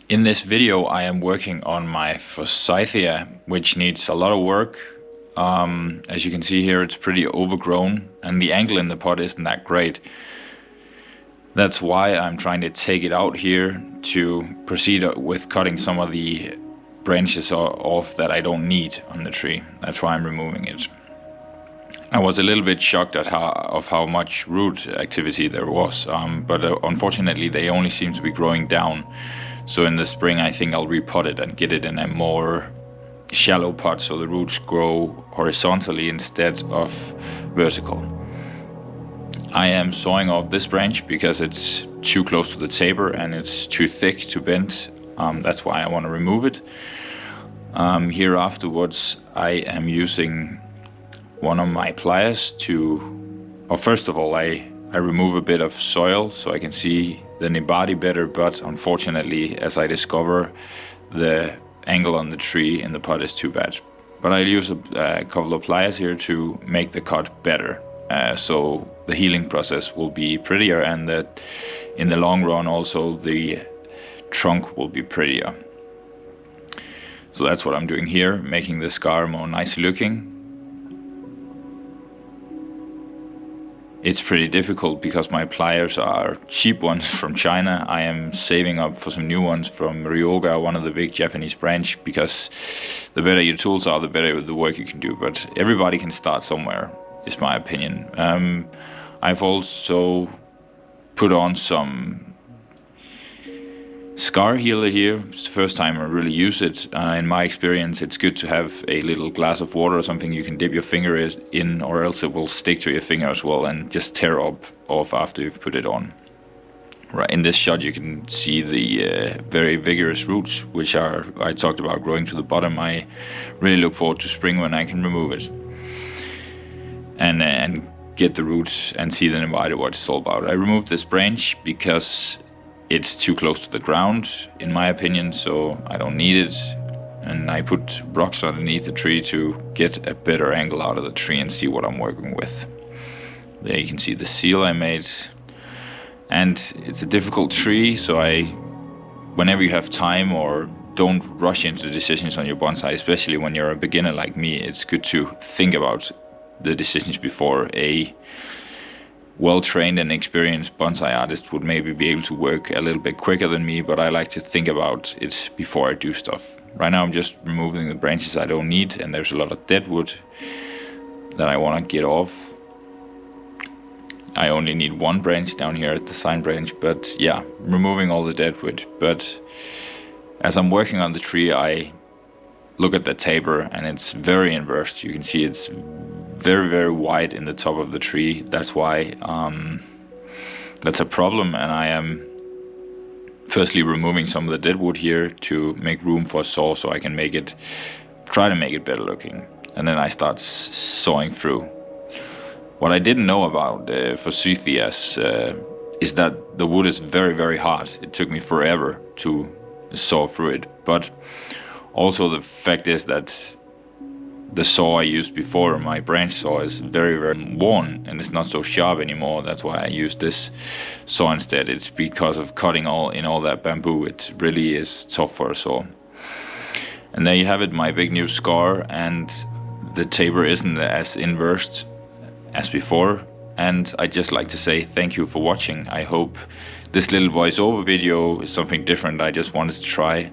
In this video I am working on my Forsythia, which needs a lot of work. As you can see here, it's pretty overgrown and the angle in the pot isn't that great. That's why I'm trying to take it out here to proceed with cutting some of the branches off that I don't need on the tree. That's why I'm removing it. I was a little bit shocked at how much root activity there was, but unfortunately they only seem to be growing down. So in the spring I think I'll repot it and get it in a more shallow pot so the roots grow horizontally instead of vertical. I am sawing off this branch because it's too close to the taper and it's too thick to bend. That's why I want to remove it. Here afterwards I am using one of my pliers first of all I remove a bit of soil so I can see the nibadi better, but unfortunately as I discover, the angle on the tree in the pot is too bad. But I'll use a couple of pliers here to make the cut better, so the healing process will be prettier and that in the long run also the trunk will be prettier. So that's what I'm doing here, making the scar more nice looking. It's pretty difficult because my pliers are cheap ones from China. I am saving up for some new ones from Ryoga, one of the big Japanese branch, because the better your tools are, the better the work you can do. But everybody can start somewhere, is my opinion. I've also put on some scar healer here. It's the first time I really use it. In my experience, it's good to have a little glass of water or something you can dip your finger in, or else it will stick to your finger as well and just tear off after you've put it on. Right, in this shot you can see the very vigorous roots, which I talked about growing to the bottom. I really look forward to spring when I can remove it and get the roots and see the nibadi what it's all about. I removed this branch because it's too close to the ground, in my opinion, so I don't need it. And I put rocks underneath the tree to get a better angle out of the tree and see what I'm working with. There you can see the seal I made. And it's a difficult tree, so whenever you have time, or don't rush into decisions on your bonsai, especially when you're a beginner like me, it's good to think about the decisions before. A well-trained and experienced bonsai artist would maybe be able to work a little bit quicker than me, but I like to think about it before I do stuff. Right now I'm just removing the branches I don't need, and there's a lot of dead wood that I want to get off. I only need one branch down here at the sign branch, but yeah, removing all the dead wood. But as I'm working on the tree, I look at the taper and it's very inverse. You can see it's very, very wide in the top of the tree. That's why that's a problem, and I am firstly removing some of the dead wood here to make room for a saw so I can try to make it better looking, and then I start sawing through. What I didn't know about Forsythias is that the wood is very, very hard. It took me forever to saw through it, but also the fact is that the saw I used before, my branch saw, is very, very worn and it's not so sharp anymore. That's why I use this saw instead. It's because of cutting all that bamboo. It really is tough for a saw. And there you have it, my big new scar, and the taper isn't as inversed as before. And I'd just like to say thank you for watching. I hope this little voiceover video is something different I just wanted to try.